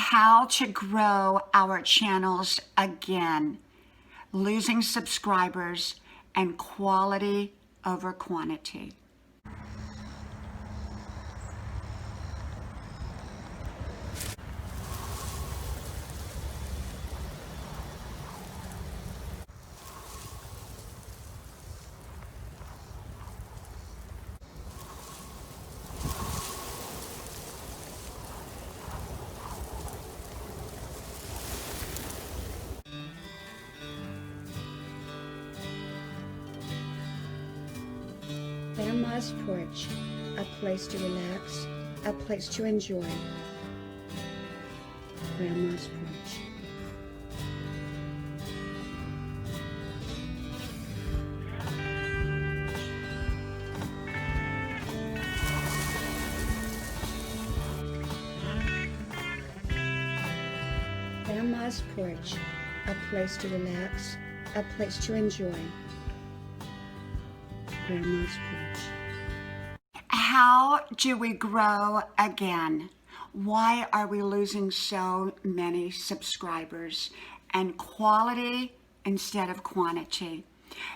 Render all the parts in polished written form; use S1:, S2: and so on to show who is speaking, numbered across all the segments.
S1: how to grow our channels again, losing subscribers and quality over quantity.
S2: Grandma's Purge, a place to relax, a place to enjoy. Grandma's Purge. Grandma's Purge, a place to relax, a place to enjoy. Grandma's Purge.
S1: How do we grow again? Why are we losing so many subscribers and quality instead of quantity?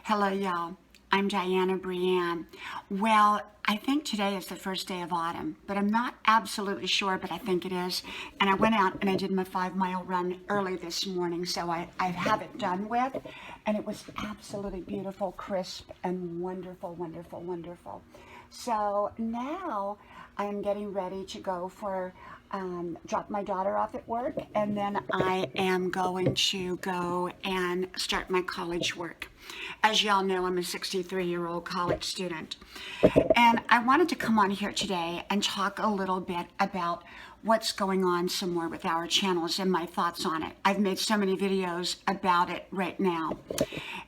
S1: Hello, y'all. I'm Diana Brianne. Well, I think today is the first day of autumn, but I'm not absolutely sure, but I think it is. And I went out and I did my 5-mile run early this morning, so I have it done with. And it was absolutely beautiful, crisp, and wonderful, wonderful, wonderful. So now I'm getting ready to go for drop my daughter off at work, and then I am going to go and start my college work. As y'all know, I'm a 63-year-old college student. And I wanted to come on here today and talk a little bit about what's going on some more with our channels and my thoughts on it. I've made so many videos about it right now.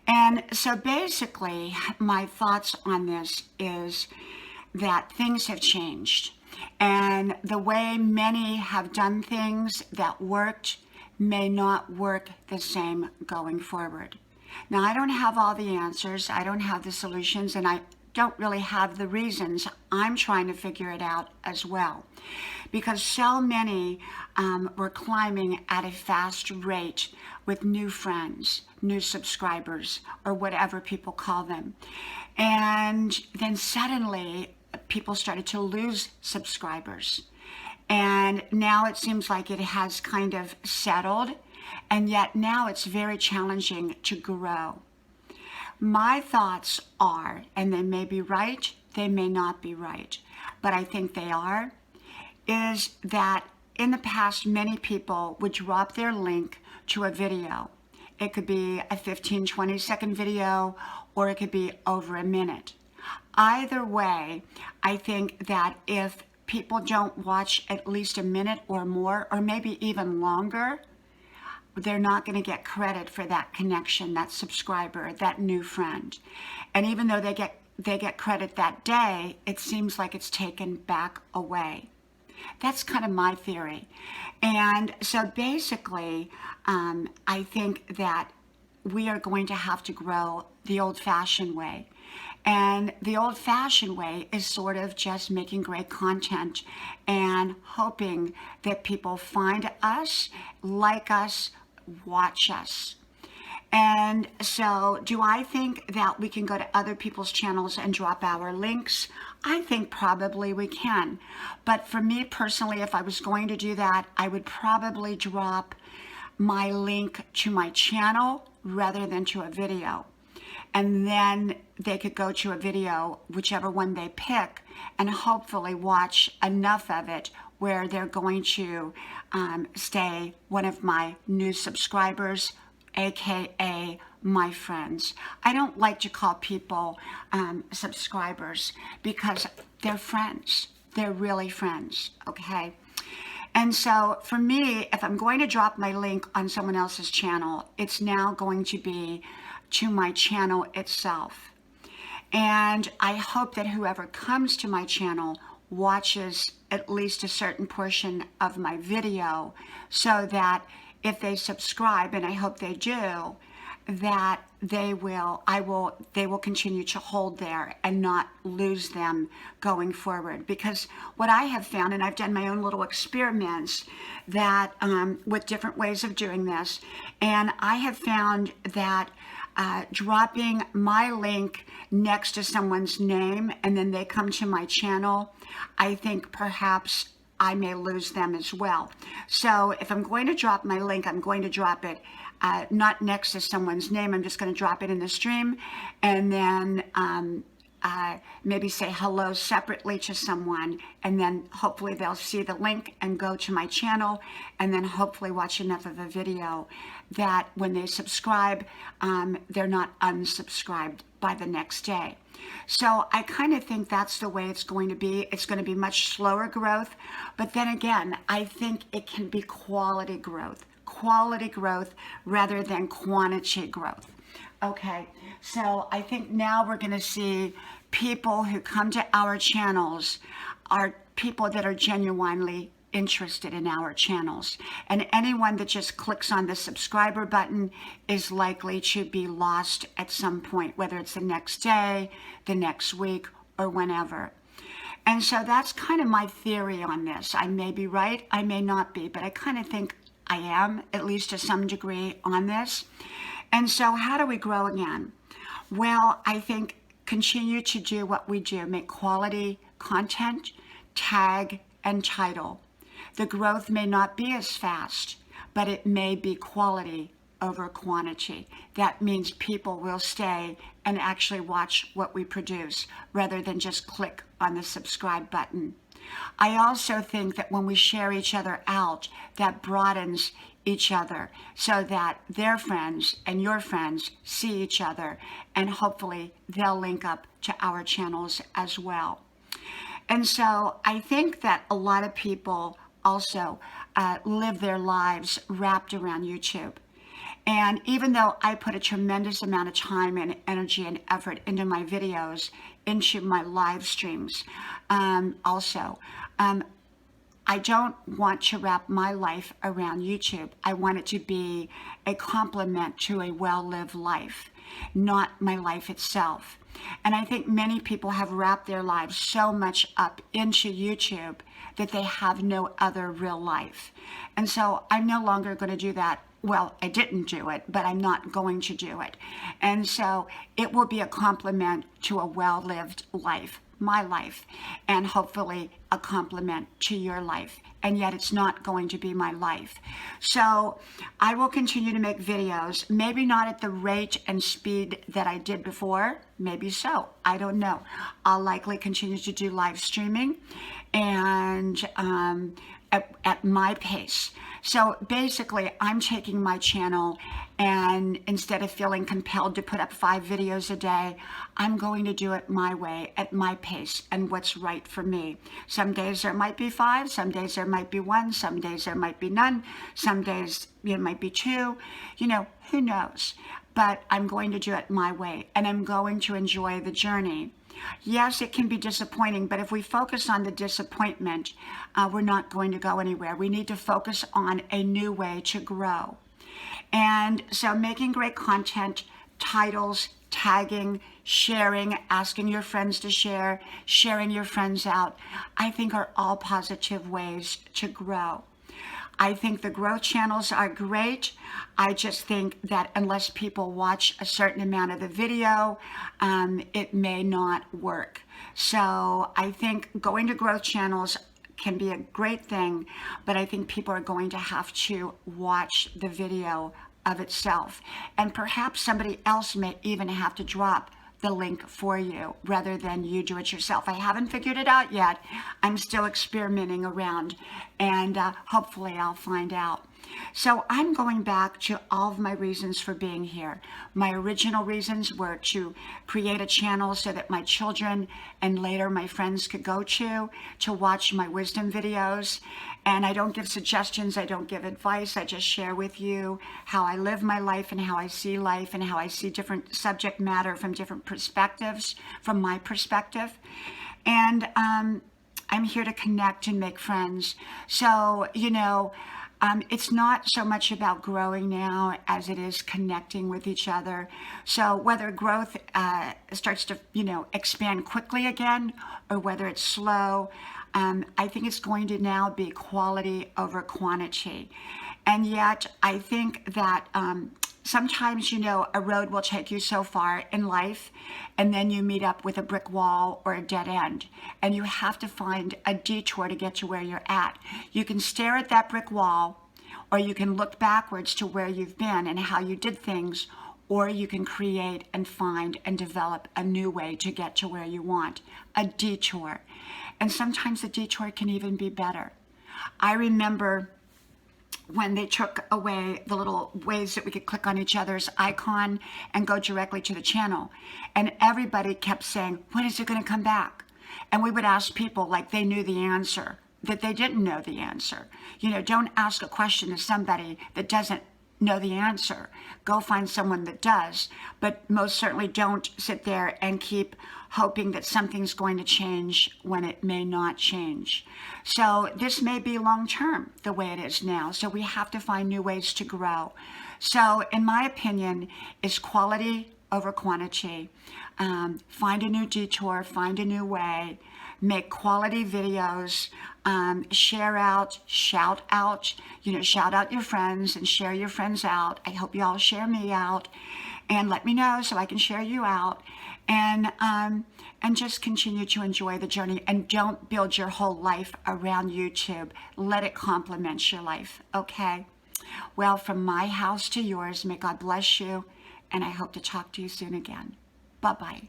S1: And so basically, my thoughts on this is that things have changed. And the way many have done things that worked may not work the same going forward. Now, I don't have all the answers. I don't have the solutions, and I don't really have the reasons. I'm trying to figure it out as well, because so many were climbing at a fast rate with new friends, new subscribers, or whatever people call them. And then suddenly people started to lose subscribers. And now it seems like it has kind of settled, and yet now it's very challenging to grow. My thoughts are, and they may be right, they may not be right, but I think they are, is that in the past, many people would drop their link to a video. It could be a 15, 20-second video, or it could be over a minute. Either way, I think that if people don't watch at least a minute or more, or maybe even longer, they're not going to get credit for that connection, that subscriber, that new friend. And even though they get credit that day, it seems like it's taken back away. That's kind of my theory. And so basically, I think that we are going to have to grow the old-fashioned way. And the old-fashioned way is sort of just making great content and hoping that people find us, like us, watch us. And so do I think that we can go to other people's channels and drop our links? I think probably we can. But for me personally, if I was going to do that, I would probably drop my link to my channel rather than to a video. And then they could go to a video, whichever one they pick, and hopefully watch enough of it where they're going to stay one of my new subscribers, aka my friends. I don't like to call people subscribers because they're friends. They're really friends, okay? And so for me, if I'm going to drop my link on someone else's channel, it's now going to be to my channel itself. And I hope that whoever comes to my channel watches at least a certain portion of my video, so that if they subscribe, and I hope they do, that they will continue to hold there and not lose them going forward. Because what I have found, and I've done my own little experiments that with different ways of doing this, and I have found that dropping my link next to someone's name and then they come to my channel, I think perhaps I may lose them as well. So if I'm going to drop my link, I'm going to drop it not next to someone's name. I'm just going to drop it in the stream, and then maybe say hello separately to someone, and then hopefully they'll see the link and go to my channel, and then hopefully watch enough of a video that when they subscribe, they're not unsubscribed by the next day. So I kind of think that's the way it's going to be. It's going to be much slower growth, but then again, I think it can be quality growth rather than quantity growth. Okay, so I think now we're going to see people who come to our channels are people that are genuinely interested in our channels. And anyone that just clicks on the subscriber button is likely to be lost at some point, whether it's the next day, the next week, or whenever. And so that's kind of my theory on this. I may be right, I may not be, but I kind of think I am, at least to some degree, on this. And so how do we grow again? Well, I think continue to do what we do, make quality content, tag, and title. The growth may not be as fast, but it may be quality over quantity. That means people will stay and actually watch what we produce rather than just click on the subscribe button. I also think that when we share each other out, that broadens each other so that their friends and your friends see each other, and hopefully they'll link up to our channels as well. And so I think that a lot of people also live their lives wrapped around YouTube. And even though I put a tremendous amount of time and energy and effort into my videos, into my live streams, I don't want to wrap my life around YouTube. I want it to be a complement to a well-lived life, not my life itself. And I think many people have wrapped their lives so much up into YouTube that they have no other real life. And so I'm no longer going to do that. Well, I didn't do it, but I'm not going to do it. And so it will be a complement to a well-lived life, my life, and hopefully a complement to your life. And yet it's not going to be my life. So I will continue to make videos, maybe not at the rate and speed that I did before. Maybe so. I don't know. I'll likely continue to do live streaming and at my pace. So basically, I'm taking my channel, and instead of feeling compelled to put up 5 videos a day, I'm going to do it my way, at my pace, and what's right for me. Some days there might be 5, some days there might be 1, some days there might be none, some days it might be 2, who knows? But I'm going to do it my way, and I'm going to enjoy the journey. Yes, it can be disappointing, but if we focus on the disappointment, we're not going to go anywhere. We need to focus on a new way to grow. And so making great content, titles, tagging, sharing, asking your friends to share, sharing your friends out, I think are all positive ways to grow. I think the growth channels are great. I just think that unless people watch a certain amount of the video, it may not work. So I think going to growth channels can be a great thing, but I think people are going to have to watch the video of itself. And perhaps somebody else may even have to drop the link for you rather than you do it yourself. I haven't figured it out yet. I'm still experimenting around, and hopefully I'll find out. So I'm going back to all of my reasons for being here. My original reasons were to create a channel so that my children and later my friends could go to watch my wisdom videos. And I don't give suggestions, I don't give advice, I just share with you how I live my life and how I see life and how I see different subject matter from different perspectives, from my perspective. And I'm here to connect and make friends. So, It's not so much about growing now as it is connecting with each other. So whether growth starts to, expand quickly again, or whether it's slow, I think it's going to now be quality over quantity. And yet, I think that sometimes, a road will take you so far in life, and then you meet up with a brick wall or a dead end, and you have to find a detour to get to where you're at. You can stare at that brick wall, or you can look backwards to where you've been and how you did things, or you can create and find and develop a new way to get to where you want, a detour. And sometimes the detour can even be better. I remember when they took away the little ways that we could click on each other's icon and go directly to the channel. And everybody kept saying, when is it going to come back? And we would ask people like they knew the answer, that they didn't know the answer. Don't ask a question to somebody that doesn't know the answer. Go find someone that does. But most certainly don't sit there and keep hoping that something's going to change when it may not change. So this may be long term the way it is now. So we have to find new ways to grow. So in my opinion, it's quality over quantity. Find a new detour, find a new way, make quality videos, share out, shout out, shout out your friends and share your friends out. I hope you all share me out and let me know so I can share you out. And just continue to enjoy the journey, and don't build your whole life around YouTube. Let it complement your life, okay? Well, from my house to yours, may God bless you, and I hope to talk to you soon again. Bye-bye.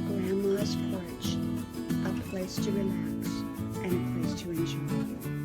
S2: Grandma's Purge, a place to relax and a place to enjoy.